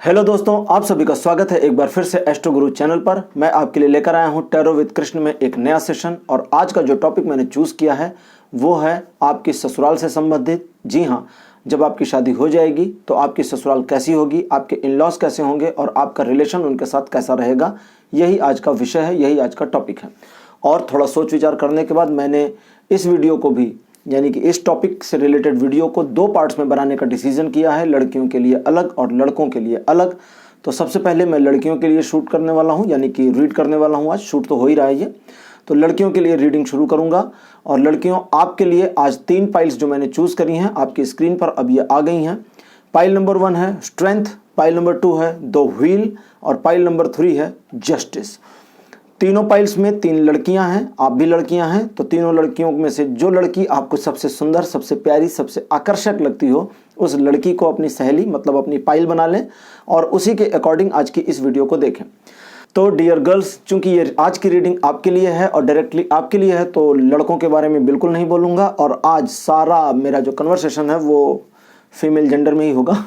Hello दोस्तों, आप सभी का स्वागत है एक बार फिर से एस्ट्रो गुरु चैनल पर। मैं आपके लिए लेकर आया हूं टैरो विद कृष्ण में एक नया सेशन। और आज का जो टॉपिक मैंने चूज़ किया है वो है आपकी ससुराल से संबंधित। जी हां, जब आपकी शादी हो जाएगी तो आपकी ससुराल कैसी होगी, आपके इन लॉज कैसे होंगे और आपका रिलेशन उनके साथ कैसा रहेगा, यही आज का विषय है, यही आज का टॉपिक है। और थोड़ा सोच विचार करने के बाद मैंने इस वीडियो को भी, यानी कि इस टॉपिक से रिलेटेड वीडियो को 2 पार्ट्स में बनाने का डिसीजन किया है, लड़कियों के लिए अलग और लड़कों के लिए अलग। तो सबसे पहले मैं लड़कियों के लिए शूट करने वाला हूं, यानी कि रीड करने वाला हूं। आज शूट तो हो ही रहा है ये, तो लड़कियों के लिए रीडिंग शुरू करूंगा। और लड़कियों, आपके लिए आज 3 पाइल्स जो मैंने चूज करी हैं आपकी स्क्रीन पर अब ये आ गई हैं। पाइल नंबर 1 है स्ट्रेंथ, पाइल नंबर 2 है द व्हील और पाइल नंबर 3 है जस्टिस। तीनों पाइल्स में 3 लड़कियां हैं, आप भी लड़कियां हैं। तो तीनों लड़कियों में से जो लड़की आपको सबसे सुंदर, सबसे प्यारी, सबसे आकर्षक लगती हो, उस लड़की को अपनी सहेली मतलब अपनी पाइल बना लें और उसी के अकॉर्डिंग आज की इस वीडियो को देखें। तो डियर गर्ल्स, चूंकि ये आज की रीडिंग आपके लिए है और डायरेक्टली आपके लिए है, तो लड़कों के बारे में बिल्कुल नहीं बोलूँगा। और आज सारा मेरा जो कन्वर्सेशन है वो फीमेल जेंडर में ही होगा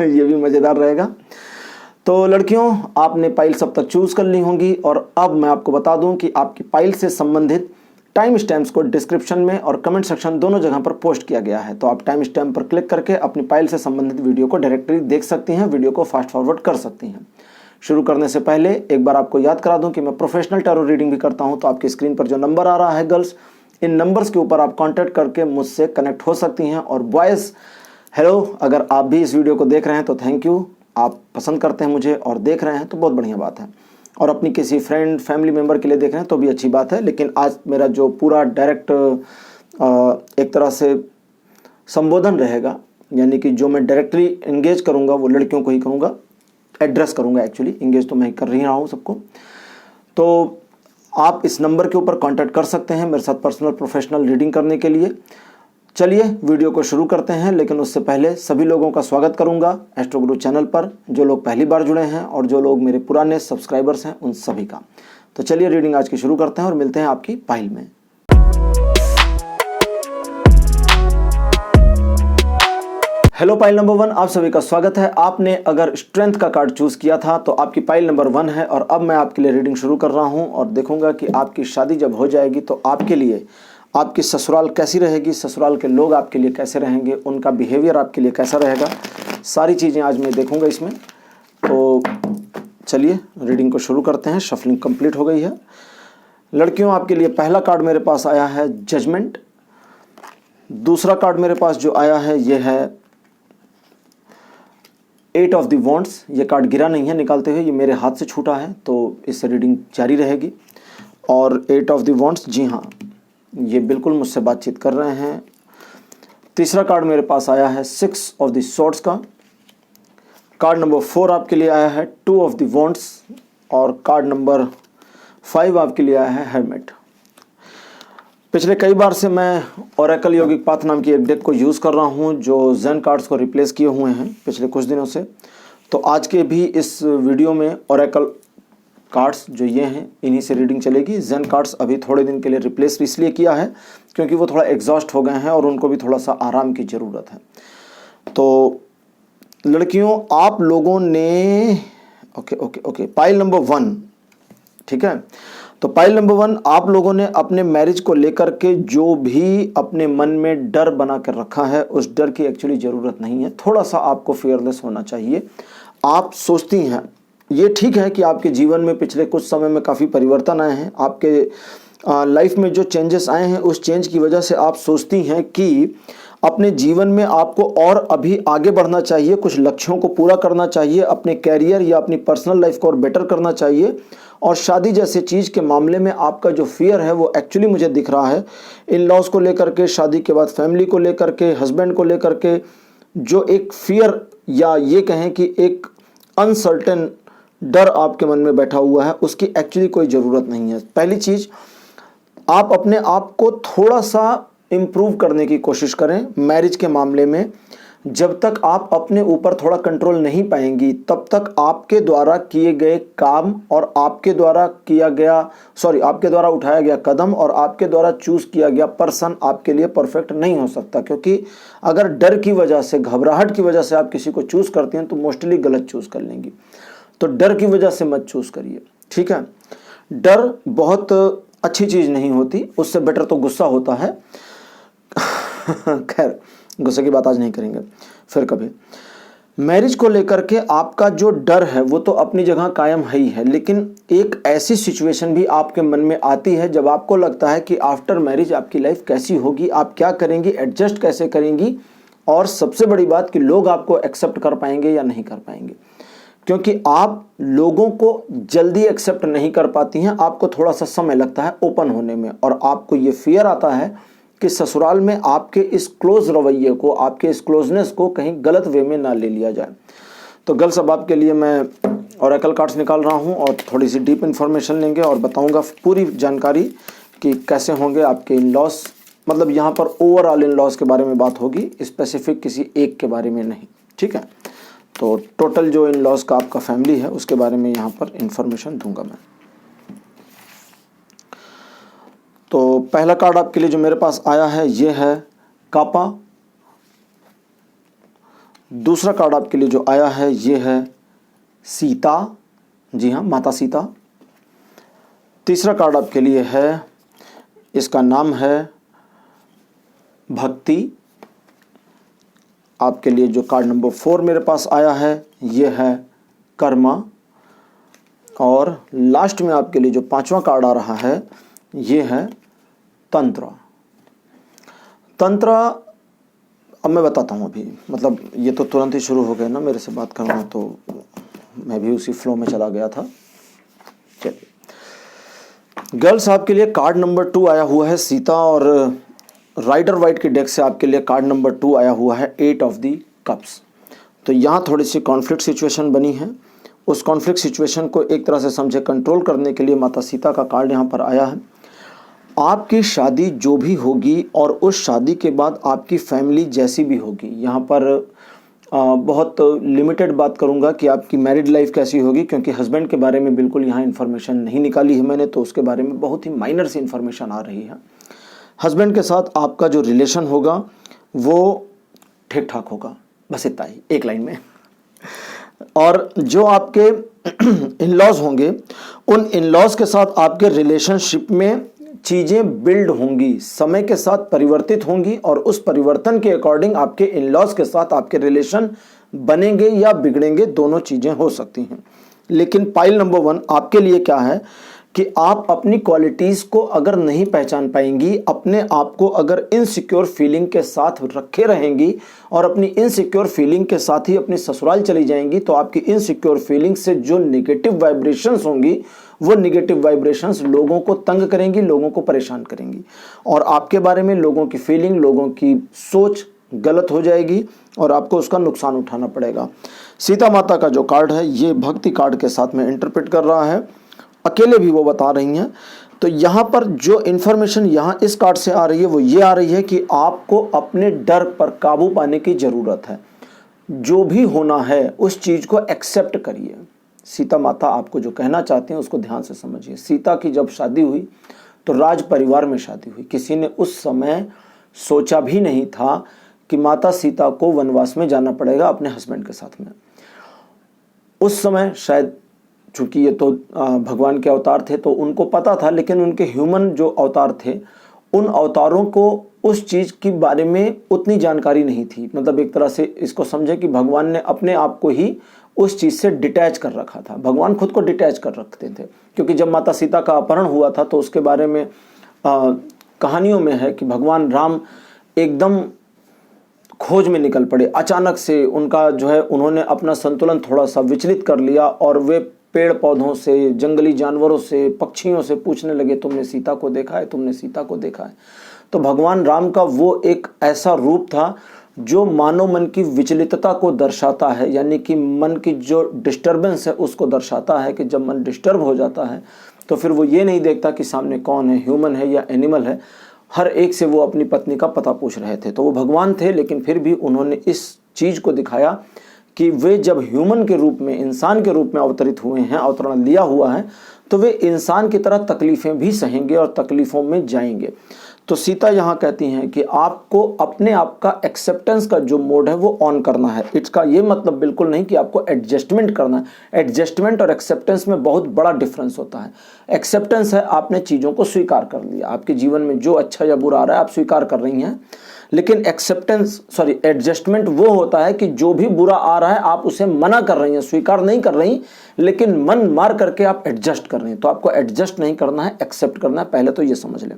ये भी मज़ेदार रहेगा। तो लड़कियों, आपने पाइल सब तक चूज कर ली होंगी और अब मैं आपको बता दूं कि आपकी पाइल से संबंधित टाइम स्टैम्प्स को डिस्क्रिप्शन में और कमेंट सेक्शन दोनों जगह पर पोस्ट किया गया है। तो आप टाइम स्टैम्प पर क्लिक करके अपनी पाइल से संबंधित वीडियो को डायरेक्टली देख सकती हैं, वीडियो को फास्ट फॉरवर्ड कर सकती हैं। शुरू करने से पहले एक बार आपको याद करा दूं कि मैं प्रोफेशनल टैरो रीडिंग भी करता हूं। तो आपकी स्क्रीन पर जो नंबर आ रहा है गर्ल्स, इन नंबर्स के ऊपर आप कॉन्टैक्ट करके मुझसे कनेक्ट हो सकती हैं। और बॉयज़, हेलो, अगर आप भी इस वीडियो को देख रहे हैं तो थैंक यू, आप पसंद करते हैं मुझे और देख रहे हैं तो बहुत बढ़िया बात है। और अपनी किसी फ्रेंड फैमिली मेम्बर के लिए देख रहे हैं तो भी अच्छी बात है। लेकिन आज मेरा जो पूरा डायरेक्ट एक तरह से संबोधन रहेगा, यानी कि जो मैं डायरेक्टली इंगेज करूंगा वो लड़कियों को ही करूंगा, एड्रेस करूंगा। एक्चुअली इंगेज तो मैं कर ही रहा हूँ सबको। तो आप इस नंबर के ऊपर कॉन्टैक्ट कर सकते हैं मेरे साथ पर्सनल प्रोफेशनल रीडिंग करने के लिए। चलिए वीडियो को शुरू करते हैं, लेकिन उससे पहले सभी लोगों का स्वागत करूंगा एस्ट्रो गुरु चैनल पर, जो लोग पहली बार जुड़े हैं और जो लोग मेरे पुराने सब्सक्राइबर्स हैं उन सभी का। तो चलिए रीडिंग आज की शुरू करते हैं और मिलते हैं आपकी पाइल में। हेलो पाइल नंबर 1, आप सभी का स्वागत है। आपने अगर स्ट्रेंथ का कार्ड चूज किया था तो आपकी पाइल नंबर 1 है। और अब मैं आपके लिए रीडिंग शुरू कर रहा हूं और देखूंगा कि आपकी शादी जब हो जाएगी तो आपके लिए आपकी ससुराल कैसी रहेगी, ससुराल के लोग आपके लिए कैसे रहेंगे, उनका बिहेवियर आपके लिए कैसा रहेगा, सारी चीज़ें आज मैं देखूंगा इसमें। तो चलिए रीडिंग को शुरू करते हैं। शफलिंग कंप्लीट हो गई है। लड़कियों, आपके लिए पहला कार्ड मेरे पास आया है जजमेंट। दूसरा कार्ड मेरे पास जो आया है ये है 8 ऑफ द वॉन्ड्स। ये कार्ड गिरा नहीं है निकालते हुए, ये मेरे हाथ से छूटा है, तो इससे रीडिंग जारी रहेगी। और 8 ऑफ द वॉन्ड्स, जी हाँ, ये बिल्कुल मुझसे बातचीत कर रहे हैं। तीसरा कार्ड मेरे पास आया है 6 ऑफ द स्वॉर्ड्स का। कार्ड नंबर 4 आपके लिए आया है 2 ऑफ द वॉन्ड्स और कार्ड नंबर 5 आपके लिए आया है हेरमिट। पिछले कई बार से मैं ओरेकल योगिक पाथ नाम की एक डेक को यूज़ कर रहा हूँ जो जेन कार्ड्स को रिप्लेस किए हुए हैं पिछले कुछ दिनों से। तो आज के भी इस वीडियो में ओरेकल कार्ड्स जो ये हैं इन्हीं से रीडिंग चलेगी। जेन कार्ड्स अभी थोड़े दिन के लिए रिप्लेस इसलिए किया है क्योंकि वो थोड़ा एग्जॉस्ट हो गए हैं और उनको भी थोड़ा सा आराम की ज़रूरत है। तो लड़कियों, आप लोगों ने ओके पाइल नंबर 1, ठीक है। तो पाइल नंबर 1, आप लोगों ने अपने मैरिज को लेकर के जो भी अपने मन में डर बना कर रखा है उस डर की एक्चुअली ज़रूरत नहीं है। थोड़ा सा आपको फियरलेस होना चाहिए। आप सोचती हैं, ये ठीक है कि आपके जीवन में पिछले कुछ समय में काफ़ी परिवर्तन आए हैं, आपके लाइफ में जो चेंजेस आए हैं उस चेंज की वजह से आप सोचती हैं कि अपने जीवन में आपको और अभी आगे बढ़ना चाहिए, कुछ लक्ष्यों को पूरा करना चाहिए, अपने कैरियर या अपनी पर्सनल लाइफ को और बेटर करना चाहिए। और शादी जैसे चीज़ के मामले में आपका जो फियर है वो एक्चुअली मुझे दिख रहा है इन लॉज को लेकर के, शादी के बाद फैमिली को लेकर के, हस्बैंड को लेकर के, जो एक फियर या ये कहें कि एक अनसर्टेन डर आपके मन में बैठा हुआ है, उसकी एक्चुअली कोई ज़रूरत नहीं है। पहली चीज़, आप अपने आप को थोड़ा सा इम्प्रूव करने की कोशिश करें मैरिज के मामले में। जब तक आप अपने ऊपर थोड़ा कंट्रोल नहीं पाएंगी तब तक आपके द्वारा किए गए काम और आपके द्वारा उठाया गया कदम और आपके द्वारा चूज किया गया पर्सन आपके लिए परफेक्ट नहीं हो सकता। क्योंकि अगर डर की वजह से, घबराहट की वजह से आप किसी को चूज करते हैं तो मोस्टली गलत चूज कर लेंगी। तो डर की वजह से मत चूज करिए, ठीक है। डर बहुत अच्छी चीज नहीं होती, उससे बेटर तो गुस्सा होता है। खैर, गुस्से की बात आज नहीं करेंगे, फिर कभी। मैरिज को लेकर के आपका जो डर है वो तो अपनी जगह कायम है ही है, लेकिन एक ऐसी सिचुएशन भी आपके मन में आती है जब आपको लगता है कि आफ्टर मैरिज आपकी लाइफ कैसी होगी, आप क्या करेंगी, एडजस्ट कैसे करेंगी, और सबसे बड़ी बात कि लोग आपको एक्सेप्ट कर पाएंगे या नहीं कर पाएंगे। क्योंकि आप लोगों को जल्दी एक्सेप्ट नहीं कर पाती हैं, आपको थोड़ा सा समय लगता है ओपन होने में, और आपको ये फियर आता है कि ससुराल में आपके इस क्लोज रवैये को, आपके इस क्लोजनेस को कहीं गलत वे में ना ले लिया जाए। तो गर्ल्स, अब आपके लिए मैं ओरेकल कार्ड्स निकाल रहा हूं और थोड़ी सी डीप इन्फॉर्मेशन लेंगे और बताऊंगा पूरी जानकारी कि कैसे होंगे आपके इन लॉस। मतलब यहाँ पर ओवरऑल इन लॉस के बारे में बात होगी, स्पेसिफिक किसी एक के बारे में नहीं, ठीक है। तो टोटल जो इन लॉस का आपका फैमिली है उसके बारे में यहाँ पर इंफॉर्मेशन दूंगा मैं। तो पहला कार्ड आपके लिए जो मेरे पास आया है ये है कापा। दूसरा कार्ड आपके लिए जो आया है ये है सीता, जी हाँ, माता सीता। तीसरा कार्ड आपके लिए है, इसका नाम है भक्ति। आपके लिए जो कार्ड नंबर 4 मेरे पास आया है ये है कर्मा। और लास्ट में आपके लिए जो 5वां कार्ड आ रहा है ये है तंत्र। तंत्र अब मैं बताता हूँ अभी, मतलब ये तो तुरंत ही शुरू हो गया ना मेरे से बात करना, तो मैं भी उसी फ्लो में चला गया था। चलिए गर्ल्स, आपके लिए कार्ड नंबर 2 आया हुआ है सीता, और राइडर वाइट के डेक से आपके लिए कार्ड नंबर 2 आया हुआ है 8 ऑफ दी कप्स। तो यहाँ थोड़ी सी कॉन्फ्लिक्ट सिचुएशन बनी है। उस कॉन्फ्लिक्ट सिचुएशन को एक तरह से समझे कंट्रोल करने के लिए माता सीता का कार्ड यहाँ पर आया है। आपकी शादी जो भी होगी और उस शादी के बाद आपकी फैमिली जैसी भी होगी, यहाँ पर बहुत लिमिटेड बात करूँगा कि आपकी मैरिड लाइफ कैसी होगी, क्योंकि हस्बैंड के बारे में बिल्कुल यहाँ इन्फॉर्मेशन नहीं निकाली है मैंने, तो उसके बारे में बहुत ही माइनर सी इन्फॉर्मेशन आ रही है। हस्बैंड के साथ आपका जो रिलेशन होगा वो ठीक ठाक होगा, बस इतना ही, एक लाइन में। और जो आपके इन लॉज होंगे, उन इन लॉज के साथ आपके रिलेशनशिप में चीज़ें बिल्ड होंगी, समय के साथ परिवर्तित होंगी, और उस परिवर्तन के अकॉर्डिंग आपके इन लॉज के साथ आपके रिलेशन बनेंगे या बिगड़ेंगे, दोनों चीज़ें हो सकती हैं। लेकिन पाइल नंबर 1 आपके लिए क्या है कि आप अपनी क्वालिटीज़ को अगर नहीं पहचान पाएंगी, अपने आप को अगर इनसिक्योर फीलिंग के साथ रखे रहेंगी और अपनी इनसिक्योर फीलिंग के साथ ही अपनी ससुराल चली जाएंगी, तो आपकी इनसिक्योर फीलिंग से जो नेगेटिव वाइब्रेशंस होंगी वो नेगेटिव वाइब्रेशंस लोगों को तंग करेंगी, लोगों को परेशान करेंगी, और आपके बारे में लोगों की फीलिंग, लोगों की सोच गलत हो जाएगी और आपको उसका नुकसान उठाना पड़ेगा। सीता माता का जो कार्ड है ये भक्ति कार्ड के साथ में इंटरप्रेट कर रहा है, अकेले भी वो बता रही हैं। तो यहाँ पर जो इन्फॉर्मेशन यहाँ इस कार्ड से आ रही है वो ये आ रही है कि आपको अपने डर पर काबू पाने की ज़रूरत है। जो भी होना है उस चीज़ को एक्सेप्ट करिए। सीता माता आपको जो कहना चाहती हैं उसको ध्यान से समझिए। सीता की जब शादी हुई तो राज परिवार में शादी हुई। किसी ने उस समय सोचा भी नहीं था कि माता सीता को वनवास में जाना पड़ेगा अपने हस्बैंड के साथ में। उस समय शायद चूँकि ये तो भगवान के अवतार थे तो उनको पता था, लेकिन उनके ह्यूमन जो अवतार थे उन अवतारों को उस चीज़ के बारे में उतनी जानकारी नहीं थी। मतलब एक तरह से इसको समझे कि भगवान ने अपने आप को ही उस चीज़ से डिटैच कर रखा था। भगवान खुद को डिटैच कर रखते थे, क्योंकि जब माता सीता का अपहरण हुआ था तो उसके बारे में कहानियों में है कि भगवान राम एकदम खोज में निकल पड़े। अचानक से उनका जो है उन्होंने अपना संतुलन थोड़ा सा विचलित कर लिया और वे पेड़ पौधों से, जंगली जानवरों से, पक्षियों से पूछने लगे, तुमने सीता को देखा है, तुमने सीता को देखा है। तो भगवान राम का वो एक ऐसा रूप था जो मानव मन की विचलितता को दर्शाता है, यानी कि मन की जो डिस्टर्बेंस है उसको दर्शाता है कि जब मन डिस्टर्ब हो जाता है तो फिर वो ये नहीं देखता कि सामने कौन है, ह्यूमन है या एनिमल है। हर एक से वो अपनी पत्नी का पता पूछ रहे थे। तो वो भगवान थे, लेकिन फिर भी उन्होंने इस चीज़ को दिखाया कि वे जब ह्यूमन के रूप में, इंसान के रूप में अवतरित हुए हैं, अवतरण लिया हुआ है, तो वे इंसान की तरह तकलीफ़ें भी सहेंगे और तकलीफ़ों में जाएंगे। तो सीता यहाँ कहती हैं कि आपको अपने आप का एक्सेप्टेंस का जो मोड है वो ऑन करना है। इसका ये मतलब बिल्कुल नहीं कि आपको एडजस्टमेंट करना है। एडजस्टमेंट और एक्सेप्टेंस में बहुत बड़ा डिफरेंस होता है। एक्सेप्टेंस है आपने चीज़ों को स्वीकार कर लिया, आपके जीवन में जो अच्छा या बुरा आ रहा है आप स्वीकार कर रही हैं। लेकिन एडजस्टमेंट वो होता है कि जो भी बुरा आ रहा है आप उसे मना कर रही हैं, स्वीकार नहीं कर रही, लेकिन मन मार करके आप एडजस्ट कर रही हैं। तो आपको एडजस्ट नहीं करना है, एक्सेप्ट करना है, पहले तो ये समझ लें।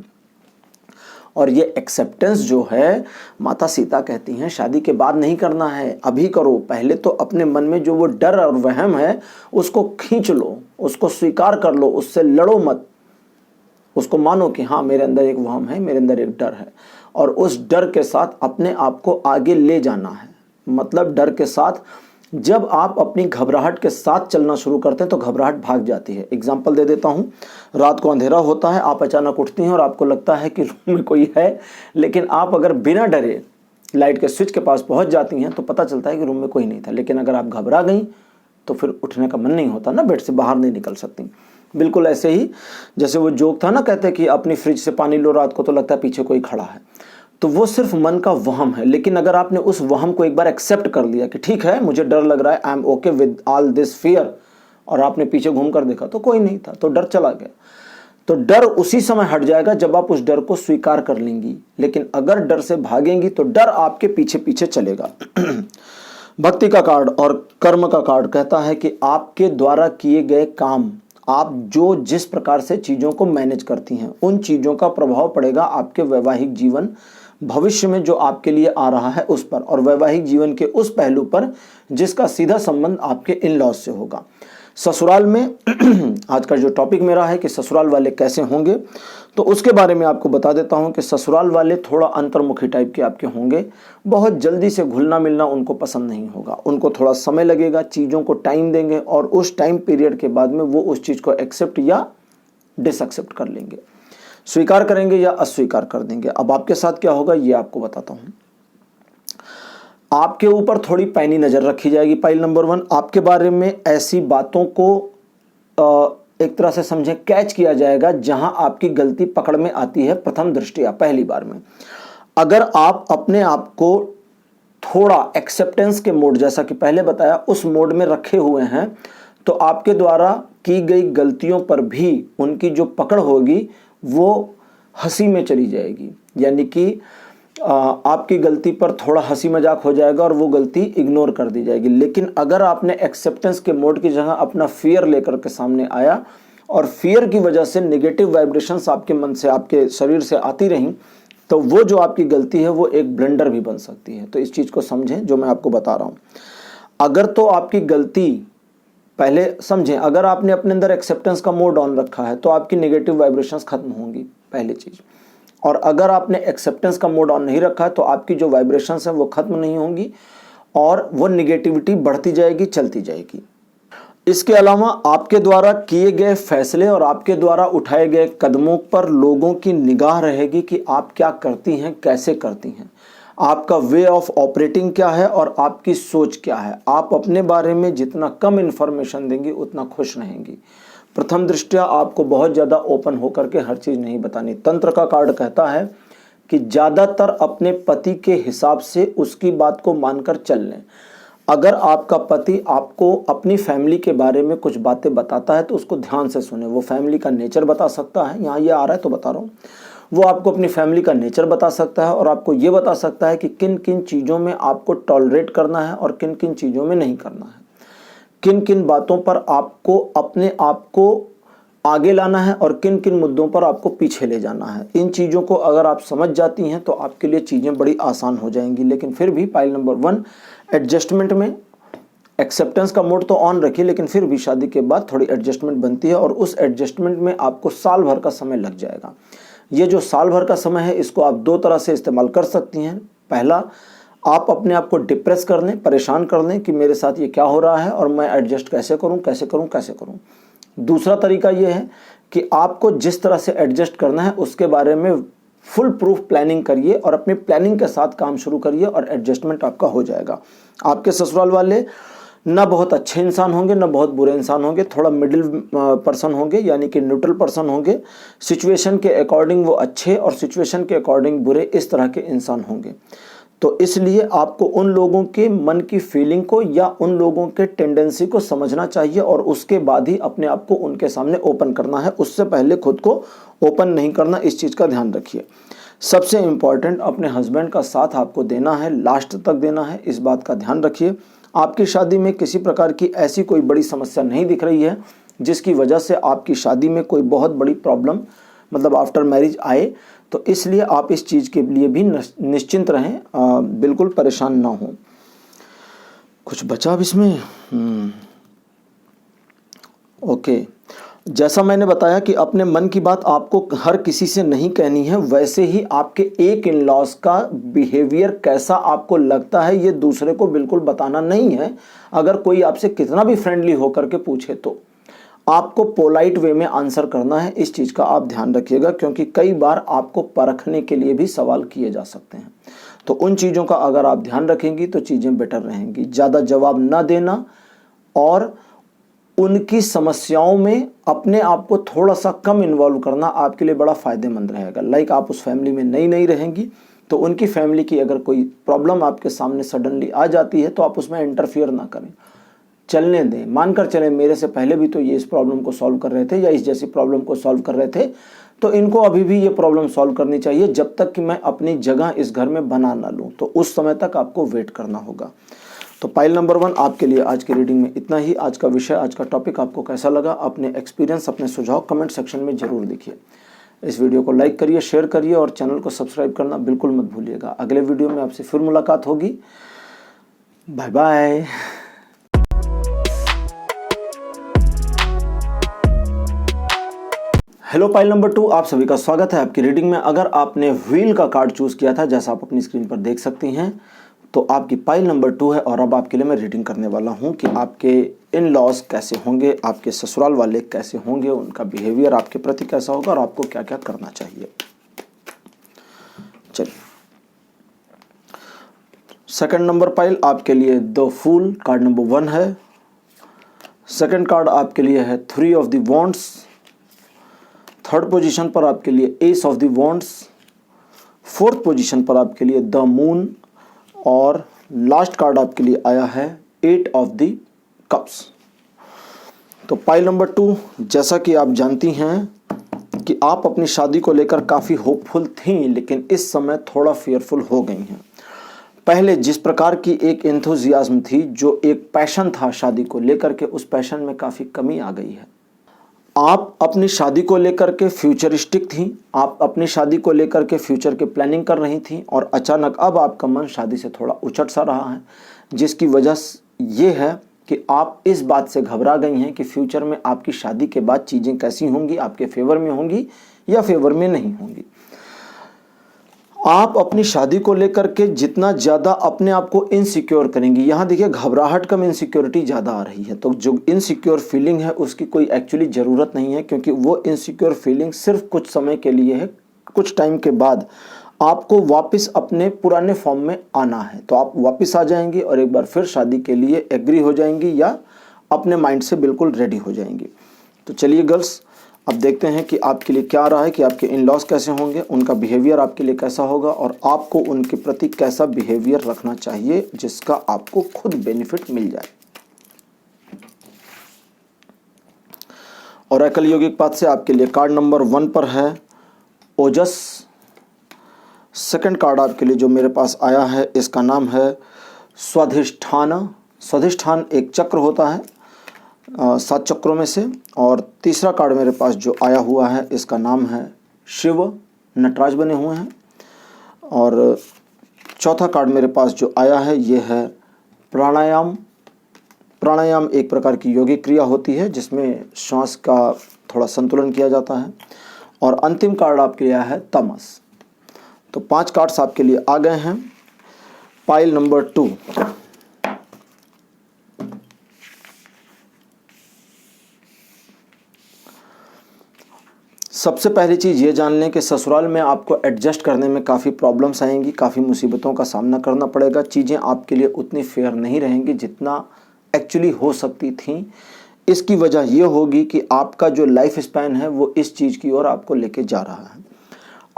और ये एक्सेप्टेंस जो है, माता सीता कहती हैं शादी के बाद नहीं करना है, अभी करो। पहले तो अपने मन में जो वो डर और वहम है उसको खींच लो, उसको स्वीकार कर लो, उससे लड़ो मत। उसको मानो कि हाँ मेरे अंदर एक वहम है, मेरे अंदर एक डर है, और उस डर के साथ अपने आप को आगे ले जाना है। मतलब डर के साथ जब आप अपनी घबराहट के साथ चलना शुरू करते हैं तो घबराहट भाग जाती है। एग्जाम्पल दे देता हूँ, रात को अंधेरा होता है, आप अचानक उठती हैं और आपको लगता है कि रूम में कोई है, लेकिन आप अगर बिना डरे लाइट के स्विच के पास पहुँच जाती हैं तो पता चलता है कि रूम में कोई नहीं था। लेकिन अगर आप घबरा गई तो फिर उठने का मन नहीं होता ना, बेड से बाहर नहीं निकल सकती। बिल्कुल ऐसे ही जैसे वो जोक था ना, कहते कि अपनी फ्रिज से पानी लो रात को तो लगता है पीछे कोई खड़ा है। तो वो सिर्फ मन का वहम है। लेकिन अगर आपने उस वहम को एक बार एक्सेप्ट कर लिया कि ठीक है मुझे डर लग रहा है, I am okay with all this fear, और आपने पीछे घूम कर देखा तो कोई नहीं था, तो डर चला गया। तो डर उसी समय हट जाएगा जब आप उस डर को स्वीकार कर लेंगी। लेकिन अगर डर से भागेंगी तो डर आपके पीछे पीछे चलेगा। भक्ति का कार्ड और कर्म का कार्ड कहता है कि आपके द्वारा किए गए काम, आप जो जिस प्रकार से चीज़ों को मैनेज करती हैं, उन चीज़ों का प्रभाव पड़ेगा आपके वैवाहिक जीवन, भविष्य में जो आपके लिए आ रहा है उस पर, और वैवाहिक जीवन के उस पहलू पर जिसका सीधा संबंध आपके इन लॉज से होगा। ससुराल में आज का जो टॉपिक मेरा है कि ससुराल वाले कैसे होंगे, तो उसके बारे में आपको बता देता हूं कि ससुराल वाले थोड़ा अंतर्मुखी टाइप के आपके होंगे। बहुत जल्दी से घुलना मिलना उनको पसंद नहीं होगा, उनको थोड़ा समय लगेगा, चीज़ों को टाइम देंगे, और उस टाइम पीरियड के बाद में वो उस चीज़ को एक्सेप्ट या डिसएक्सेप्ट कर लेंगे, स्वीकार करेंगे या अस्वीकार कर देंगे। अब आपके साथ क्या होगा ये आपको बताता हूँ। आपके ऊपर थोड़ी पैनी नज़र रखी जाएगी। पाइल नंबर 1, आपके बारे में ऐसी बातों को एक तरह से समझें कैच किया जाएगा जहां आपकी गलती पकड़ में आती है प्रथम दृष्टिया, पहली बार में। अगर आप अपने आप को थोड़ा एक्सेप्टेंस के मोड, जैसा कि पहले बताया, उस मोड में रखे हुए हैं, तो आपके द्वारा की गई गलतियों पर भी उनकी जो पकड़ होगी वो हंसी में चली जाएगी। यानी कि आपकी गलती पर थोड़ा हंसी मजाक हो जाएगा और वो गलती इग्नोर कर दी जाएगी। लेकिन अगर आपने एक्सेप्टेंस के मोड की जगह अपना फियर लेकर के सामने आया और फियर की वजह से नेगेटिव वाइब्रेशंस आपके मन से, आपके शरीर से आती रहीं, तो वो जो आपकी गलती है वो एक ब्लंडर भी बन सकती है। तो इस चीज़ को समझें जो मैं आपको बता रहा हूँ। अगर तो आपकी गलती, पहले समझें, अगर आपने अपने अंदर एक्सेप्टेंस का मोड ऑन रखा है तो आपकी नेगेटिव वाइब्रेशंस खत्म होंगी, पहली चीज़। और अगर आपने एक्सेप्टेंस का मोड ऑन नहीं रखा है तो आपकी जो वाइब्रेशंस हैं वो खत्म नहीं होंगी और वो निगेटिविटी बढ़ती जाएगी, चलती जाएगी। इसके अलावा आपके द्वारा किए गए फैसले और आपके द्वारा उठाए गए कदमों पर लोगों की निगाह रहेगी कि आप क्या करती हैं, कैसे करती हैं, आपका वे ऑफ ऑपरेटिंग क्या है और आपकी सोच क्या है। आप अपने बारे में जितना कम इन्फॉर्मेशन देंगी उतना खुश रहेंगी। प्रथम दृष्टया आपको बहुत ज़्यादा ओपन होकर के हर चीज़ नहीं बतानी। तंत्र का कार्ड कहता है कि ज़्यादातर अपने पति के हिसाब से उसकी बात को मानकर चल लें। अगर आपका पति आपको अपनी फैमिली के बारे में कुछ बातें बताता है तो उसको ध्यान से सुने। वो फैमिली का नेचर बता सकता है, यहाँ ये आ रहा है तो बता रहा हूँ, वो आपको अपनी फैमिली का नेचर बता सकता है और आपको ये बता सकता है कि किन किन चीज़ों में आपको टॉलरेट करना है और किन किन चीज़ों में नहीं करना है, किन किन बातों पर आपको अपने आप को आगे लाना है और किन किन मुद्दों पर आपको पीछे ले जाना है। इन चीज़ों को अगर आप समझ जाती हैं तो आपके लिए चीज़ें बड़ी आसान हो जाएंगी। लेकिन फिर भी पाइल नंबर 1, एडजस्टमेंट में एक्सेप्टेंस का मोड तो ऑन रखिए, लेकिन फिर भी शादी के बाद थोड़ी एडजस्टमेंट बनती है और उस एडजस्टमेंट में आपको साल भर का समय लग जाएगा। ये जो साल भर का समय है इसको आप 2 तरह से इस्तेमाल कर सकती हैं। पहला, आप अपने आप को डिप्रेस कर लें, परेशान कर लें कि मेरे साथ ये क्या हो रहा है और मैं एडजस्ट कैसे करूं, कैसे करूं, कैसे करूं। दूसरा तरीका ये है कि आपको जिस तरह से एडजस्ट करना है उसके बारे में फुल प्रूफ प्लानिंग करिए और अपनी प्लानिंग के साथ काम शुरू करिए और एडजस्टमेंट आपका हो जाएगा। आपके ससुराल वाले ना बहुत अच्छे इंसान होंगे ना बहुत बुरे इंसान होंगे, थोड़ा मिडिल पर्सन होंगे, यानी कि न्यूट्रल पर्सन होंगे। सिचुएशन के अकॉर्डिंग वो अच्छे और सिचुएशन के अकॉर्डिंग बुरे, इस तरह के इंसान होंगे। तो इसलिए आपको उन लोगों के मन की फीलिंग को या उन लोगों के टेंडेंसी को समझना चाहिए और उसके बाद ही अपने आप को उनके सामने ओपन करना है। उससे पहले खुद को ओपन नहीं करना, इस चीज़ का ध्यान रखिए। सबसे इम्पॉर्टेंट, अपने हस्बैंड का साथ आपको देना है, लास्ट तक देना है, इस बात का ध्यान रखिए। आपकी शादी में किसी प्रकार की ऐसी कोई बड़ी समस्या नहीं दिख रही है जिसकी वजह से आपकी शादी में कोई बहुत बड़ी प्रॉब्लम मतलब आफ्टर मैरिज आए, तो इसलिए आप इस चीज़ के लिए भी निश्चिंत रहें, बिल्कुल परेशान ना हो। कुछ बचा अब इसमें? ओके, जैसा मैंने बताया कि अपने मन की बात आपको हर किसी से नहीं कहनी है, वैसे ही आपके एक इन लॉज का बिहेवियर कैसा आपको लगता है ये दूसरे को बिल्कुल बताना नहीं है। अगर कोई आपसे कितना भी फ्रेंडली होकर के पूछे तो आपको पोलाइट वे में आंसर करना है, इस चीज़ का आप ध्यान रखिएगा, क्योंकि कई बार आपको परखने के लिए भी सवाल किए जा सकते हैं। तो उन चीज़ों का अगर आप ध्यान रखेंगी तो चीज़ें बेटर रहेंगी। ज़्यादा जवाब ना देना और उनकी समस्याओं में अपने आप को थोड़ा सा कम इन्वॉल्व करना आपके लिए बड़ा फ़ायदेमंद रहेगा। लाइक आप उस फैमिली में नई नहीं रहेंगी तो उनकी फैमिली की अगर कोई प्रॉब्लम आपके सामने सडनली आ जाती है तो आप उसमें इंटरफियर ना करें, चलने दें। मानकर चलें मेरे से पहले भी तो ये इस प्रॉब्लम को सॉल्व कर रहे थे या इस जैसी प्रॉब्लम को सॉल्व कर रहे थे, तो इनको अभी भी ये प्रॉब्लम सॉल्व करनी चाहिए जब तक कि मैं अपनी जगह इस घर में बना ना लूँ। तो उस समय तक आपको वेट करना होगा। तो पाइल नंबर 1 आपके लिए आज की रीडिंग में इतना ही। आज का विषय, आज का टॉपिक आपको कैसा लगा? अपने एक्सपीरियंस, अपने सुझाव कमेंट सेक्शन में ज़रूर लिखिए। इस वीडियो को लाइक करिए, शेयर करिए और चैनल को सब्सक्राइब करना बिल्कुल मत भूलिएगा। अगले वीडियो में आपसे फिर मुलाकात होगी। Bye bye. Hello pile number 2, आप सभी का स्वागत है आपकी रीडिंग में। अगर आपने व्हील का कार्ड चूज़ किया था, जैसा आप अपनी स्क्रीन पर देख सकती हैं, तो आपकी पाइल नंबर 2 है और अब आपके लिए मैं रीडिंग करने वाला हूं कि आपके इन लॉज कैसे होंगे, आपके ससुराल वाले कैसे होंगे, उनका बिहेवियर आपके प्रति कैसा होगा और आपको क्या क्या करना चाहिए। चलिए, सेकंड नंबर पाइल आपके लिए द फूल कार्ड नंबर 1 है। सेकंड कार्ड आपके लिए है 3 of the wands. Third position पर आपके लिए S of the wands. Fourth position पर आपके लिए द मून और लास्ट कार्ड आपके लिए आया है 8 ऑफ द कप्स। तो पाइल नंबर 2, जैसा कि आप जानती हैं कि आप अपनी शादी को लेकर काफ़ी होपफुल थीं, लेकिन इस समय थोड़ा फियरफुल हो गई हैं। पहले जिस प्रकार की एक एंथुजियाज्म थी, जो एक पैशन था शादी को लेकर के, उस पैशन में काफ़ी कमी आ गई है। आप अपनी शादी को लेकर के फ्यूचरिस्टिक थी, आप अपनी शादी को लेकर के फ्यूचर की प्लानिंग कर रही थी और अचानक अब आपका मन शादी से थोड़ा उचट सा रहा है, जिसकी वजह ये है कि आप इस बात से घबरा गई हैं कि फ्यूचर में आपकी शादी के बाद चीज़ें कैसी होंगी, आपके फेवर में होंगी या फेवर में नहीं होंगी। आप अपनी शादी को लेकर के जितना ज़्यादा अपने आप को इनसिक्योर करेंगी, यहाँ देखिए घबराहट कम इनसिक्योरिटी ज़्यादा आ रही है। तो जो इनसिक्योर फीलिंग है उसकी कोई एक्चुअली ज़रूरत नहीं है, क्योंकि वो इनसिक्योर फीलिंग सिर्फ कुछ समय के लिए है। कुछ टाइम के बाद आपको वापस अपने पुराने फॉर्म में आना है, तो आप वापस आ जाएंगी और एक बार फिर शादी के लिए एग्री हो जाएंगी या अपने माइंड से बिल्कुल रेडी हो जाएंगी। तो चलिए गर्ल्स, अब देखते हैं कि आपके लिए क्या आ रहा है, कि आपके इन लॉज कैसे होंगे, उनका बिहेवियर आपके लिए कैसा होगा और आपको उनके प्रति कैसा बिहेवियर रखना चाहिए जिसका आपको खुद बेनिफिट मिल जाए। ओरेकल योगिक पाथ से आपके लिए कार्ड नंबर 1 पर है ओजस। सेकंड कार्ड आपके लिए जो मेरे पास आया है, इसका नाम है स्वाधिष्ठान। स्वाधिष्ठान एक चक्र होता है 7 चक्रों में से। और तीसरा कार्ड मेरे पास जो आया हुआ है, इसका नाम है शिव, नटराज बने हुए हैं। और चौथा कार्ड मेरे पास जो आया है, ये है प्राणायाम। प्राणायाम एक प्रकार की योगिक क्रिया होती है जिसमें श्वास का थोड़ा संतुलन किया जाता है। और अंतिम कार्ड आपके लिए आया है तमस। तो 5 कार्ड्स आपके लिए आ गए हैं। पाइल नंबर 2, सबसे पहली चीज़ ये जान लें कि ससुराल में आपको एडजस्ट करने में काफ़ी प्रॉब्लम्स आएंगी, काफ़ी मुसीबतों का सामना करना पड़ेगा। चीज़ें आपके लिए उतनी फेयर नहीं रहेंगी जितना एक्चुअली हो सकती थी। इसकी वजह ये होगी कि आपका जो लाइफ स्पैन है वो इस चीज़ की ओर आपको लेके जा रहा है।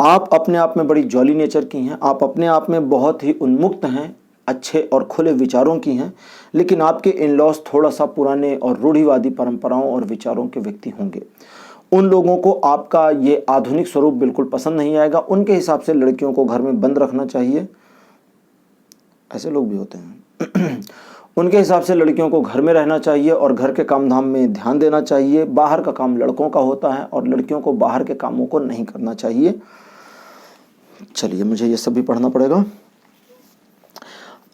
आप अपने आप में बड़ी जॉली नेचर की हैं, आप अपने आप में बहुत ही उन्मुक्त हैं, अच्छे और खुले विचारों की हैं, लेकिन आपके इन लॉज थोड़ा सा पुराने और रूढ़िवादी परंपराओं और विचारों के व्यक्ति होंगे। उन लोगों को आपका ये आधुनिक स्वरूप बिल्कुल पसंद नहीं आएगा। उनके हिसाब से लड़कियों को घर में बंद रखना चाहिए, ऐसे लोग भी होते हैं। उनके हिसाब से लड़कियों को घर में रहना चाहिए और घर के काम धाम में ध्यान देना चाहिए। बाहर का काम लड़कों का होता है और लड़कियों को बाहर के कामों को नहीं करना चाहिए। चलिए, मुझे ये सब भी पढ़ना पड़ेगा।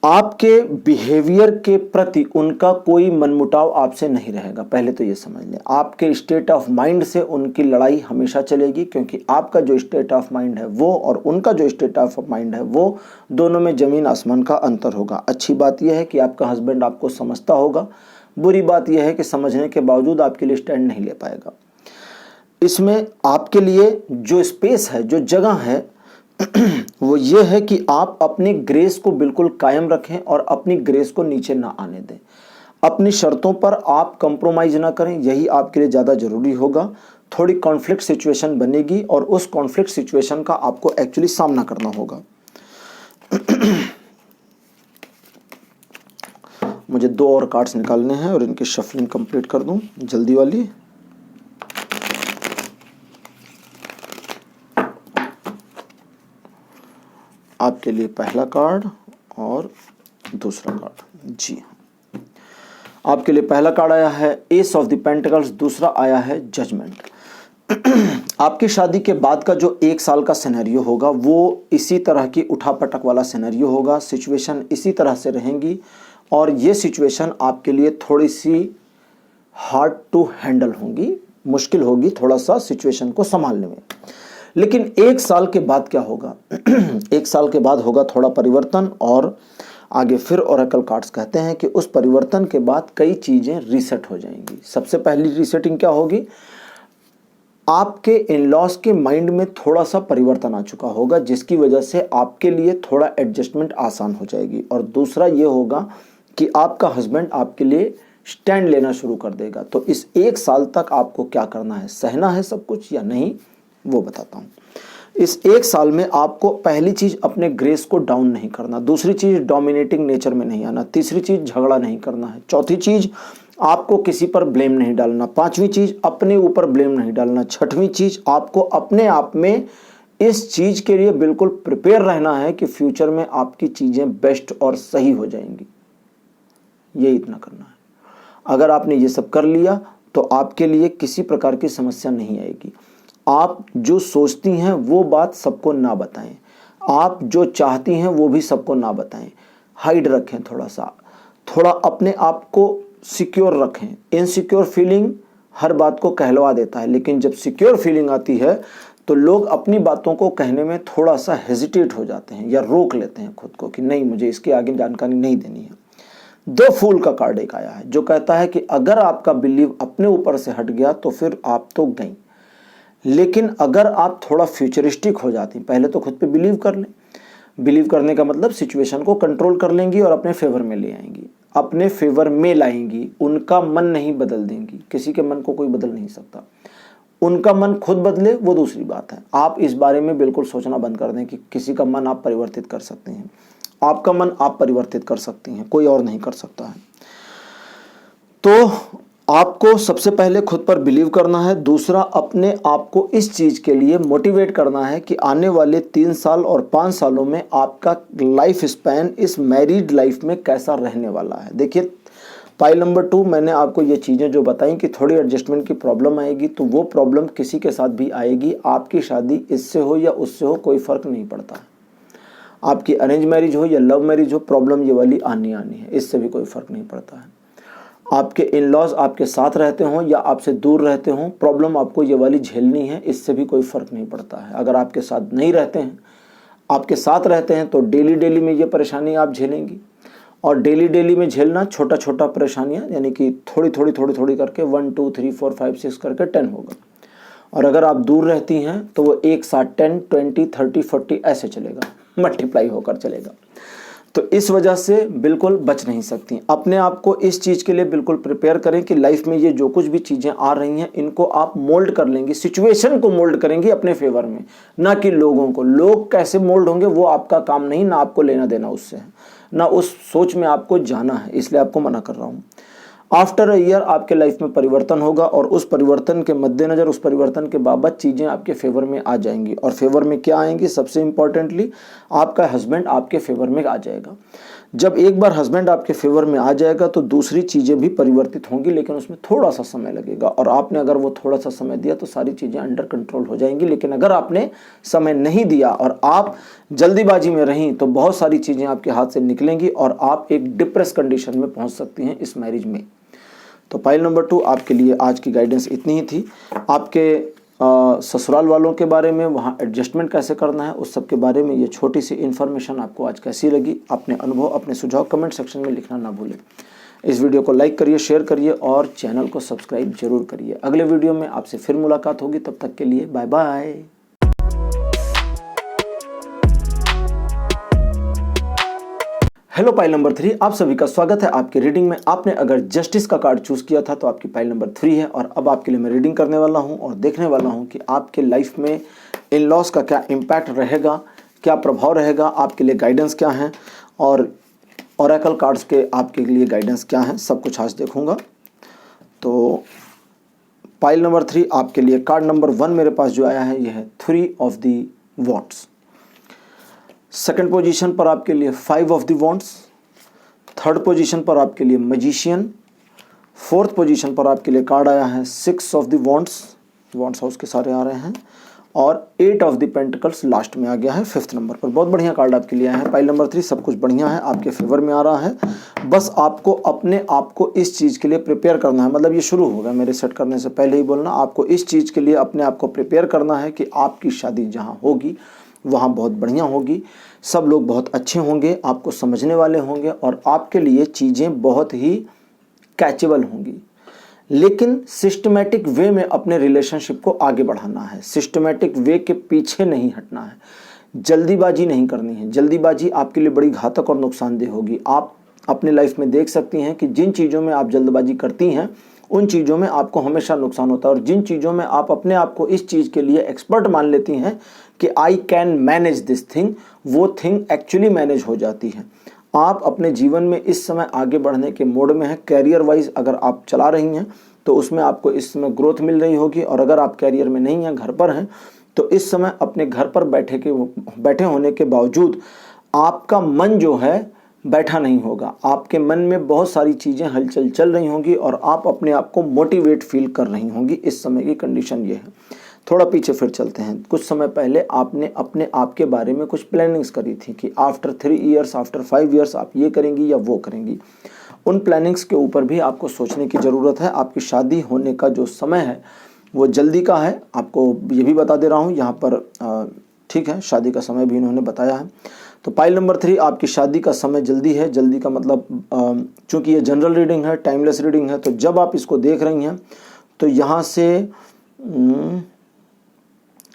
आपके बिहेवियर के प्रति उनका कोई मनमुटाव आपसे नहीं रहेगा, पहले तो ये समझ लें। आपके स्टेट ऑफ माइंड से उनकी लड़ाई हमेशा चलेगी, क्योंकि आपका जो स्टेट ऑफ माइंड है वो और उनका जो स्टेट ऑफ माइंड है वो दोनों में ज़मीन आसमान का अंतर होगा। अच्छी बात यह है कि आपका हस्बैंड आपको समझता होगा, बुरी बात यह है कि समझने के बावजूद आपके लिए स्टैंड नहीं ले पाएगा। इसमें आपके लिए जो स्पेस है, जो जगह है, वो ये है कि आप अपनी ग्रेस को बिल्कुल कायम रखें और अपनी ग्रेस को नीचे ना आने दें। अपनी शर्तों पर आप कंप्रोमाइज ना करें, यही आपके लिए ज़्यादा ज़रूरी होगा। थोड़ी कॉन्फ्लिक्ट सिचुएशन बनेगी और उस कॉन्फ्लिक्ट सिचुएशन का आपको एक्चुअली सामना करना होगा। मुझे 2 और कार्ड्स निकालने हैं और इनकी शफलिंग कंप्लीट कर दूं जल्दी वाली। आपके लिए पहला कार्ड और दूसरा कार्ड। जी हाँ, आपके लिए पहला कार्ड आया है एस ऑफ द पेंटिकल्स, दूसरा आया है जजमेंट। आपकी शादी के बाद का जो 1 साल का सिनेरियो होगा वो इसी तरह की उठापटक वाला सिनेरियो होगा। सिचुएशन इसी तरह से रहेंगी और ये सिचुएशन आपके लिए थोड़ी सी हार्ड टू हैंडल होंगी, मुश्किल होगी थोड़ा सा सिचुएशन को संभालने में। लेकिन 1 साल के बाद क्या होगा? 1 साल के बाद होगा थोड़ा परिवर्तन, और आगे फिर ओरेकल कार्ड्स कहते हैं कि उस परिवर्तन के बाद कई चीज़ें रीसेट हो जाएंगी। सबसे पहली रीसेटिंग क्या होगी? आपके इन लॉज के माइंड में थोड़ा सा परिवर्तन आ चुका होगा, जिसकी वजह से आपके लिए थोड़ा एडजस्टमेंट आसान हो जाएगी। और दूसरा ये होगा कि आपका हस्बैंड आपके लिए स्टैंड लेना शुरू कर देगा। तो इस 1 साल तक आपको क्या करना है? सहना है सब कुछ या नहीं, वो बताता हूँ। इस 1 साल में आपको पहली चीज अपने ग्रेस को डाउन नहीं करना, दूसरी चीज डोमिनेटिंग नेचर में नहीं आना, तीसरी चीज झगड़ा नहीं करना है, चौथी चीज आपको किसी पर ब्लेम नहीं डालना, पांचवी चीज अपने ऊपर ब्लेम नहीं डालना, छठवीं चीज आपको अपने आप में इस चीज के लिए बिल्कुल प्रिपेयर रहना है कि फ्यूचर में आपकी चीजें बेस्ट और सही हो जाएंगी। ये इतना करना है। अगर आपने ये सब कर लिया तो आपके लिए किसी प्रकार की समस्या नहीं आएगी। आप जो सोचती हैं वो बात सबको ना बताएं, आप जो चाहती हैं वो भी सबको ना बताएं, हाइड रखें, थोड़ा अपने आप को सिक्योर रखें। इनसिक्योर फीलिंग हर बात को कहलवा देता है, लेकिन जब सिक्योर फीलिंग आती है तो लोग अपनी बातों को कहने में थोड़ा सा हेजिटेट हो जाते हैं या रोक लेते हैं खुद को कि नहीं, मुझे इसके आगे जानकारी नहीं देनी है। 2 फूल का कार्ड एक आया है जो कहता है कि अगर आपका बिलीव अपने ऊपर से हट गया तो फिर आप तो गई, लेकिन अगर आप थोड़ा फ्यूचरिस्टिक हो जाती, पहले तो खुद पे बिलीव कर लें। बिलीव करने का मतलब सिचुएशन को कंट्रोल कर लेंगी और अपने फेवर में ले आएंगी, अपने फेवर में लाएंगी, उनका मन नहीं बदल देंगी। किसी के मन को कोई बदल नहीं सकता, उनका मन खुद बदले वो दूसरी बात है। आप इस बारे में बिल्कुल सोचना बंद कर दें कि किसी का मन आप परिवर्तित कर सकते हैं। आपका मन आप परिवर्तित कर सकती हैं, कोई और नहीं कर सकता है। तो आपको सबसे पहले खुद पर बिलीव करना है, दूसरा अपने आप को इस चीज़ के लिए मोटिवेट करना है कि आने वाले 3 साल और 5 सालों में आपका लाइफ स्पैन इस मैरिड लाइफ में कैसा रहने वाला है। देखिए, पाइल नंबर 2 मैंने आपको ये चीज़ें जो बताई कि थोड़ी एडजस्टमेंट की प्रॉब्लम आएगी, तो वो प्रॉब्लम किसी के साथ भी आएगी। आपकी शादी इससे हो या उससे हो, कोई फ़र्क नहीं पड़ता है। आपकी अरेंज मैरिज हो या लव मैरिज हो, प्रॉब्लम ये वाली आनी है, इससे भी कोई फ़र्क नहीं पड़ता है। आपके इन लॉज आपके साथ रहते हों या आपसे दूर रहते हों, प्रॉब्लम आपको ये वाली झेलनी है, इससे भी कोई फ़र्क नहीं पड़ता है। अगर आपके साथ नहीं रहते हैं, आपके साथ रहते हैं, तो डेली में ये परेशानी आप झेलेंगी। और डेली में झेलना छोटा छोटा परेशानियाँ, यानी कि थोड़ी करके 1 2 3 4 5 6 करके 10 होगा। और अगर आप दूर रहती हैं तो वो एक साथ 10, 20, 30, 40 ऐसे चलेगा, मल्टीप्लाई होकर चलेगा। तो इस वजह से बिल्कुल बच नहीं सकती। अपने आप को इस चीज़ के लिए बिल्कुल प्रिपेयर करें कि लाइफ में ये जो कुछ भी चीज़ें आ रही हैं इनको आप मोल्ड कर लेंगी, सिचुएशन को मोल्ड करेंगी अपने फेवर में, ना कि लोगों को। लोग कैसे मोल्ड होंगे वो आपका काम नहीं, ना आपको लेना देना उससे है, ना उस सोच में आपको जाना है, इसलिए आपको मना कर रहा हूँ। आफ्टर अ ईयर आपके लाइफ में परिवर्तन होगा और उस परिवर्तन के मद्देनज़र, उस परिवर्तन के बाबत चीज़ें आपके फेवर में आ जाएंगी। और फेवर में क्या आएंगी? सबसे इम्पॉर्टेंटली आपका हस्बैंड आपके फेवर में आ जाएगा। जब एक बार हस्बैंड आपके फेवर में आ जाएगा तो दूसरी चीज़ें भी परिवर्तित होंगी, लेकिन उसमें थोड़ा सा समय लगेगा। और आपने अगर वो थोड़ा सा समय दिया तो सारी चीज़ें अंडर कंट्रोल हो जाएंगी। लेकिन अगर आपने समय नहीं दिया और आप जल्दीबाजी में रहीं तो बहुत सारी चीज़ें आपके हाथ से निकलेंगी और आप एक डिप्रेस कंडीशन में पहुँच सकती हैं इस मैरिज में। तो पाइल नंबर 2 आपके लिए आज की गाइडेंस इतनी ही थी। आपके ससुराल वालों के बारे में, वहाँ एडजस्टमेंट कैसे करना है, उस सब के बारे में ये छोटी सी इन्फॉर्मेशन आपको आज कैसी लगी, अपने अनुभव, अपने सुझाव कमेंट सेक्शन में लिखना ना भूलें। इस वीडियो को लाइक करिए, शेयर करिए और चैनल को सब्सक्राइब जरूर करिए। अगले वीडियो में आपसे फिर मुलाकात होगी, तब तक के लिए bye bye. Hello pile number 3, आप सभी का स्वागत है आपके रीडिंग में। आपने अगर जस्टिस का कार्ड चूज किया था तो आपकी पाइल नंबर 3 है और अब आपके लिए मैं रीडिंग करने वाला हूं और देखने वाला हूं कि आपके लाइफ में इन लॉस का क्या इम्पैक्ट रहेगा, क्या प्रभाव रहेगा, आपके लिए गाइडेंस क्या है और ओरेकल कार्ड्स के आपके लिए गाइडेंस क्या है, सब कुछ आज देखूंगा। तो पाइल नंबर 3 आपके लिए कार्ड नंबर 1 मेरे पास जो आया है यह है 3 of the wands. Second position पर आपके लिए 5 of the wands. Third position पर आपके लिए मैजिशियन। फोर्थ पोजीशन पर आपके लिए कार्ड आया है 6 of the wands, wands house के सारे आ रहे हैं, और 8 ऑफ द पेंटिकल्स लास्ट में आ गया है 5th नंबर पर। बहुत बढ़िया कार्ड आपके लिए आया है पाइल नंबर 3, सब कुछ बढ़िया है, आपके फेवर में आ रहा है। बस आपको अपने आप को इस चीज़ के लिए प्रिपेयर करना है, मतलब ये शुरू होगा मेरे सेट करने से पहले ही बोलना, आपको इस चीज़ के लिए अपने आप को प्रिपेयर करना है कि आपकी शादी जहाँ होगी वहाँ बहुत बढ़िया होगी, सब लोग बहुत अच्छे होंगे, आपको समझने वाले होंगे और आपके लिए चीज़ें बहुत ही कैचेबल होंगी। लेकिन सिस्टमेटिक वे में अपने रिलेशनशिप को आगे बढ़ाना है, सिस्टमेटिक वे के पीछे नहीं हटना है, जल्दीबाजी नहीं करनी है। जल्दीबाजी आपके लिए बड़ी घातक और नुकसानदेह होगी। आप अपने लाइफ में देख सकती हैं कि जिन चीज़ों में आप जल्दबाजी करती हैं उन चीज़ों में आपको हमेशा नुकसान होता है, और जिन चीज़ों में आप अपने आप को इस चीज़ के लिए एक्सपर्ट मान लेती हैं कि I can manage this thing, वो थिंग एक्चुअली मैनेज हो जाती है। आप अपने जीवन में इस समय आगे बढ़ने के मोड में हैं। कैरियर वाइज अगर आप चला रही हैं तो उसमें आपको इस समय ग्रोथ मिल रही होगी, और अगर आप कैरियर में नहीं हैं, घर पर हैं, तो इस समय अपने घर पर बैठे होने के बावजूद आपका मन जो है बैठा नहीं होगा। आपके मन में बहुत सारी चीज़ें हलचल चल रही होंगी और आप अपने आप को मोटिवेट फील कर रही होंगी। इस समय की कंडीशन ये है। थोड़ा पीछे फिर चलते हैं। कुछ समय पहले आपने अपने आप के बारे में कुछ प्लानिंग्स करी थी कि आफ्टर 3 ईयर्स, आफ्टर 5 ईयर्स आप ये करेंगी या वो करेंगी। उन प्लानिंग्स के ऊपर भी आपको सोचने की ज़रूरत है। आपकी शादी होने का जो समय है वो जल्दी का है, आपको ये भी बता दे रहा हूँ यहाँ पर। ठीक है, शादी का समय भी इन्होंने बताया है। तो पाइल नंबर 3 आपकी शादी का समय जल्दी है। जल्दी का मतलब चूँकि ये जनरल रीडिंग है, टाइमलेस रीडिंग है, तो जब आप इसको देख रही हैं तो यहाँ से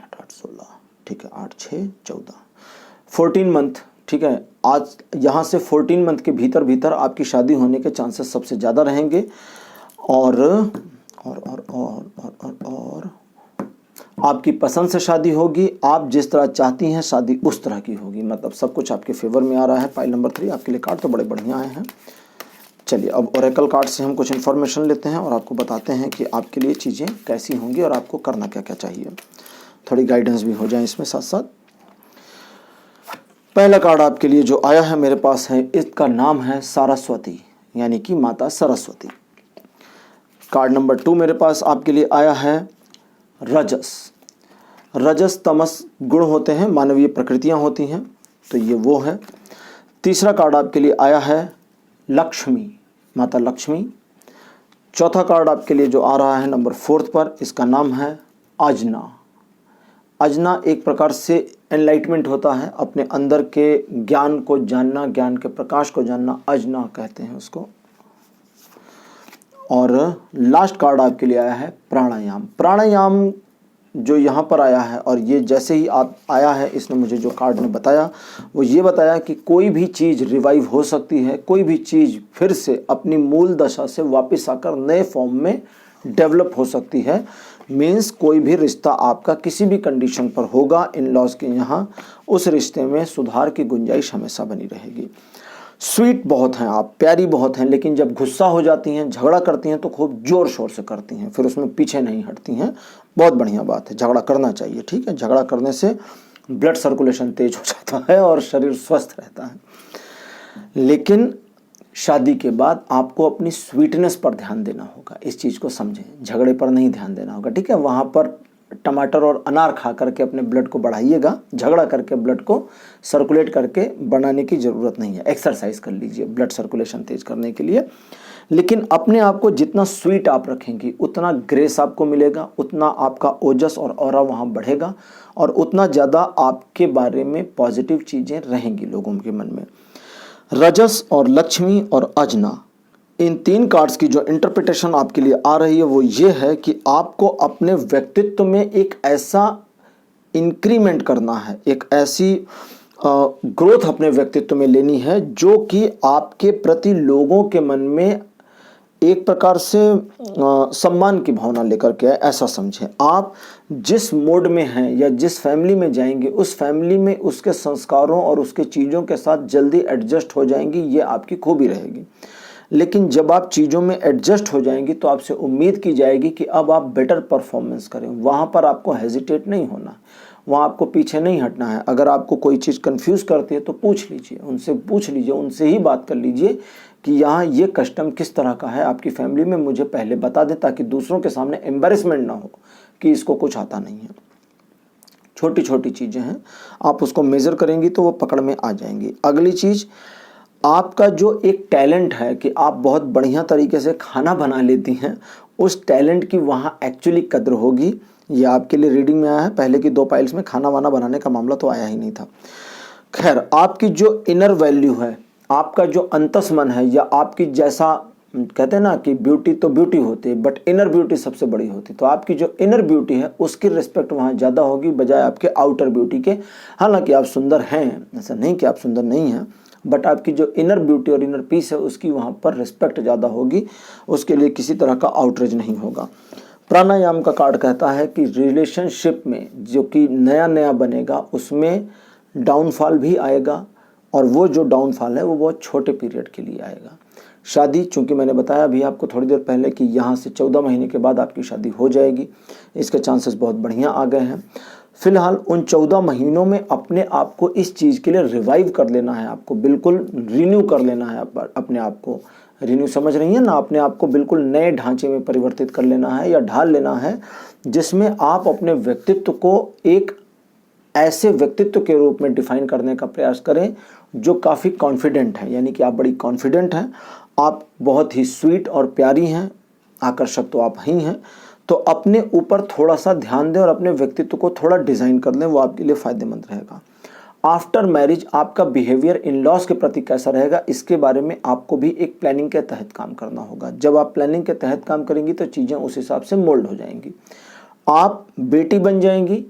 8-16, ठीक है, 8-6-14, 14 मंथ, ठीक है, आज यहाँ से 14 मंथ के भीतर भीतर आपकी शादी होने के चांसेस सबसे ज़्यादा रहेंगे। और आपकी पसंद से शादी होगी, आप जिस तरह चाहती हैं शादी उस तरह की होगी, मतलब सब कुछ आपके फेवर में आ रहा है। पाइल नंबर 3 आपके लिए कार्ड तो बड़े बढ़िया आए हैं। चलिए अब ओरेकल कार्ड से हम कुछ इन्फॉर्मेशन लेते हैं और आपको बताते हैं कि आपके लिए चीज़ें कैसी होंगी और आपको करना क्या क्या चाहिए, थोड़ी गाइडेंस भी हो जाए इसमें साथ साथ। पहला कार्ड आपके लिए जो आया है मेरे पास है, इसका नाम है सरस्वती, यानी कि माता सरस्वती। कार्ड नंबर 2 मेरे पास आपके लिए आया है रजस। रजस तमस गुण होते हैं, मानवीय प्रकृतियां होती हैं, तो ये वो है। तीसरा कार्ड आपके लिए आया है लक्ष्मी, माता लक्ष्मी। चौथा कार्ड आपके लिए जो आ रहा है नंबर 4 पर, इसका नाम है अजना। अजना एक प्रकार से एनलाइटमेंट होता है, अपने अंदर के ज्ञान को जानना, ज्ञान के प्रकाश को जानना, अजना कहते हैं उसको। और लास्ट कार्ड आपके लिए आया है प्राणायाम। प्राणायाम जो यहाँ पर आया है, और ये जैसे ही आप आया है, इसने मुझे जो कार्ड ने बताया वो ये बताया कि कोई भी चीज़ रिवाइव हो सकती है, कोई भी चीज़ फिर से अपनी मूल दशा से वापस आकर नए फॉर्म में डेवलप हो सकती है। मीन्स कोई भी रिश्ता आपका किसी भी कंडीशन पर होगा इन लॉज के यहाँ, उस रिश्ते में सुधार की गुंजाइश हमेशा बनी रहेगी। स्वीट बहुत हैं आप, प्यारी बहुत हैं, लेकिन जब गुस्सा हो जाती हैं, झगड़ा करती हैं तो खूब ज़ोर शोर से करती हैं, फिर उसमें पीछे नहीं हटती हैं। बहुत बढ़िया बात है, झगड़ा करना चाहिए, ठीक है। झगड़ा करने से ब्लड सर्कुलेशन तेज हो जाता है और शरीर स्वस्थ रहता है। लेकिन शादी के बाद आपको अपनी स्वीटनेस पर ध्यान देना होगा, इस चीज़ को समझें, झगड़े पर नहीं ध्यान देना होगा, ठीक है। वहाँ पर टमाटर और अनार खा करके अपने ब्लड को बढ़ाइएगा, झगड़ा करके ब्लड को सर्कुलेट करके बनाने की ज़रूरत नहीं है। एक्सरसाइज कर लीजिए ब्लड सर्कुलेशन तेज करने के लिए। लेकिन अपने आप को जितना स्वीट आप रखेंगी उतना ग्रेस आपको मिलेगा, उतना आपका ओजस और ऑरा वहाँ बढ़ेगा, और उतना ज़्यादा आपके बारे में पॉजिटिव चीज़ें रहेंगी लोगों के मन में। रजस और लक्ष्मी और अजना, इन 3 कार्ड्स की जो इंटरप्रिटेशन आपके लिए आ रही है वो ये है कि आपको अपने व्यक्तित्व में एक ऐसा इंक्रीमेंट करना है, एक ऐसी ग्रोथ अपने व्यक्तित्व में लेनी है जो कि आपके प्रति लोगों के मन में एक प्रकार से सम्मान की भावना लेकर के, ऐसा समझें। आप जिस मोड में हैं या जिस फैमिली में जाएंगे, उस फैमिली में उसके संस्कारों और उसके चीज़ों के साथ जल्दी एडजस्ट हो जाएंगी, ये आपकी खूबी रहेगी। लेकिन जब आप चीज़ों में एडजस्ट हो जाएंगी तो आपसे उम्मीद की जाएगी कि अब आप बेटर परफॉर्मेंस करें। वहाँ पर आपको हेजिटेट नहीं होना, वहाँ आपको पीछे नहीं हटना है। अगर आपको कोई चीज़ कंफ्यूज करती है तो पूछ लीजिए, उनसे पूछ लीजिए, उनसे ही बात कर लीजिए कि यहाँ ये कस्टम किस तरह का है आपकी फैमिली में, मुझे पहले बता दें, ताकि दूसरों के सामने एम्बैरेसमेंट ना हो कि इसको कुछ आता नहीं है। छोटी छोटी चीज़ें हैं, आप उसको मेज़र करेंगी तो वो पकड़ में आ जाएंगी। अगली चीज़, आपका जो एक टैलेंट है कि आप बहुत बढ़िया तरीके से खाना बना लेती हैं, उस टैलेंट की वहाँ एक्चुअली कद्र होगी। ये आपके लिए रीडिंग में आया है। पहले की 2 पाइल्स में खाना वाना बनाने का मामला तो आया ही नहीं था। खैर, आपकी जो इनर वैल्यू है, आपका जो अंतस मन है, या आपकी, जैसा कहते हैं ना कि ब्यूटी तो ब्यूटी होती है बट इनर ब्यूटी सबसे बड़ी होती है, तो आपकी जो इनर ब्यूटी है उसकी रिस्पेक्ट वहाँ ज़्यादा होगी बजाय आपके आउटर ब्यूटी के। हालांकि आप सुंदर हैं, ऐसा नहीं कि आप सुंदर नहीं हैं, बट आपकी जो इनर ब्यूटी और इनर पीस है उसकी वहाँ पर रिस्पेक्ट ज़्यादा होगी, उसके लिए किसी तरह का आउटरीच नहीं होगा। प्राणायाम का कार्ड कहता है कि रिलेशनशिप में जो कि नया नया बनेगा उसमें डाउनफॉल भी आएगा, और वो जो डाउनफॉल है वो बहुत छोटे पीरियड के लिए आएगा। शादी, चूँकि मैंने बताया अभी आपको थोड़ी देर पहले कि यहाँ से 14 महीने के बाद आपकी शादी हो जाएगी, इसके चांसेस बहुत बढ़िया आ गए हैं। फिलहाल उन 14 महीनों में अपने आप को इस चीज़ के लिए रिवाइव कर लेना है, आपको बिल्कुल रिन्यू कर लेना है, अपने आप को रिन्यू, समझ रही है ना, अपने आप को बिल्कुल नए ढांचे में परिवर्तित कर लेना है या ढाल लेना है, जिसमें आप अपने व्यक्तित्व को एक ऐसे व्यक्तित्व के रूप में डिफाइन करने का प्रयास करें जो काफ़ी कॉन्फिडेंट है, यानी कि आप बड़ी कॉन्फिडेंट हैं, आप बहुत ही स्वीट और प्यारी हैं, आकर्षक तो आप ही हैं। तो अपने ऊपर थोड़ा सा ध्यान दें और अपने व्यक्तित्व को थोड़ा डिज़ाइन कर लें, वो आपके लिए फ़ायदेमंद रहेगा। आफ्टर मैरिज आपका बिहेवियर इन लॉज के प्रति कैसा रहेगा, इसके बारे में आपको भी एक प्लानिंग के तहत काम करना होगा। जब आप प्लानिंग के तहत काम करेंगी तो चीज़ें उस हिसाब से मोल्ड हो जाएंगी। आप बेटी बन जाएंगी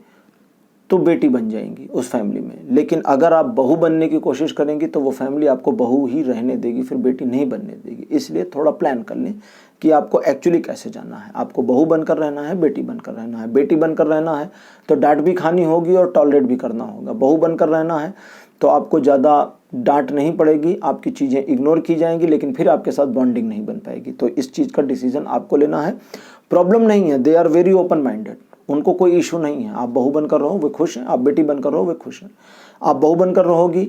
तो बेटी बन जाएंगी उस फैमिली में, लेकिन अगर आप बहू बनने की कोशिश करेंगी तो वो फैमिली आपको बहू ही रहने देगी, फिर बेटी नहीं बनने देगी। इसलिए थोड़ा प्लान कर लें कि आपको एक्चुअली कैसे जाना है। आपको बहू बनकर रहना है, बेटी बनकर रहना है। बेटी बनकर रहना है तो डांट भी खानी होगी और टॉलरेट भी करना होगा। बहू बनकर रहना है तो आपको ज़्यादा डांट नहीं पड़ेगी, आपकी चीज़ें इग्नोर की जाएंगी, लेकिन फिर आपके साथ बॉन्डिंग नहीं बन पाएगी। तो इस चीज़ का डिसीजन आपको लेना है। प्रॉब्लम नहीं है, they are very open minded, उनको कोई इशू नहीं है। आप बहू बनकर रहो, वे खुश हैं। आप बेटी बनकर रहो, वे खुश हैं। आप बहू बनकर रहोगी,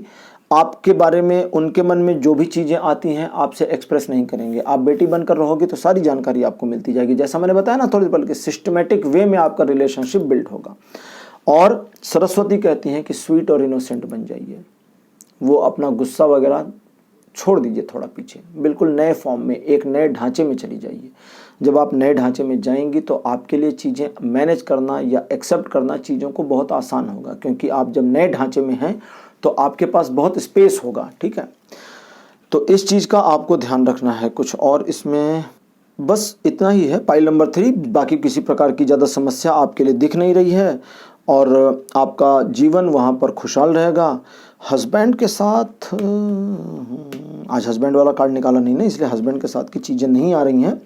आपके बारे में उनके मन में जो भी चीज़ें आती हैं आपसे एक्सप्रेस नहीं करेंगे। आप बेटी बनकर रहोगी तो सारी जानकारी आपको मिलती जाएगी। जैसा मैंने बताया ना थोड़ी देर पहले, सिस्टमेटिक वे में आपका रिलेशनशिप बिल्ड होगा। और सरस्वती कहती हैं कि स्वीट और इनोसेंट बन जाइए, वो अपना गुस्सा वगैरह छोड़ दीजिए थोड़ा पीछे, बिल्कुल नए फॉर्म में, एक नए ढांचे में चली जाइए। जब आप नए ढांचे में जाएंगी तो आपके लिए चीज़ें मैनेज करना या एक्सेप्ट करना चीज़ों को बहुत आसान होगा, क्योंकि आप जब नए ढांचे में हैं तो आपके पास बहुत स्पेस होगा। ठीक है, तो इस चीज़ का आपको ध्यान रखना है। कुछ और इसमें बस इतना ही है पाइल नंबर 3। बाकी किसी प्रकार की ज़्यादा समस्या आपके लिए दिख नहीं रही है और आपका जीवन वहाँ पर खुशहाल रहेगा। हस्बैंड के साथ आज हस्बैंड वाला कार्ड निकाला नहीं ना, इसलिए हस्बैंड के साथ की चीज़ें नहीं आ रही हैं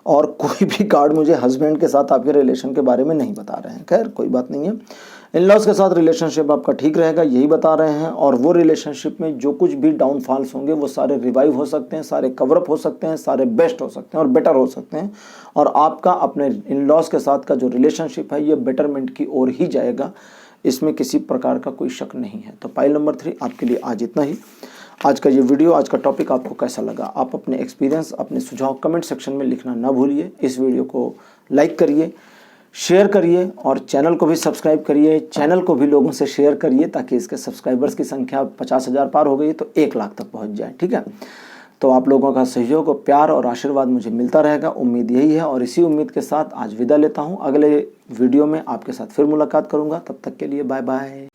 और कोई भी कार्ड मुझे हस्बैंड के साथ आपके रिलेशन के बारे में नहीं बता रहे हैं। खैर कोई बात नहीं है। इन लॉज के साथ रिलेशनशिप आपका ठीक रहेगा यही बता रहे हैं, और वो रिलेशनशिप में जो कुछ भी डाउनफॉल्स होंगे वो सारे रिवाइव हो सकते हैं, सारे कवरअप हो सकते हैं, सारे बेस्ट हो सकते हैं और बेटर हो सकते हैं, और आपका अपने इन लॉज के साथ का जो रिलेशनशिप है ये बेटरमेंट की ओर ही जाएगा, इसमें किसी प्रकार का कोई शक नहीं है। तो पाइल नंबर 3 आपके लिए आज इतना ही। आज का ये वीडियो, आज का टॉपिक आपको कैसा लगा? आप अपने एक्सपीरियंस, अपने सुझाव कमेंट सेक्शन में लिखना ना भूलिए। इस वीडियो को लाइक करिए, शेयर करिए और चैनल को भी सब्सक्राइब करिए। चैनल को भी लोगों से शेयर करिए ताकि इसके सब्सक्राइबर्स की संख्या 50,000 पार हो गई तो 1 लाख तक पहुंच जाए। ठीक है, तो आप लोगों का सहयोग और प्यार और आशीर्वाद मुझे मिलता रहेगा, उम्मीद यही है। और इसी उम्मीद के साथ आज विदा लेता हूं। अगले वीडियो में आपके साथ फिर मुलाकात करूंगा, तब तक के लिए बाय बाय।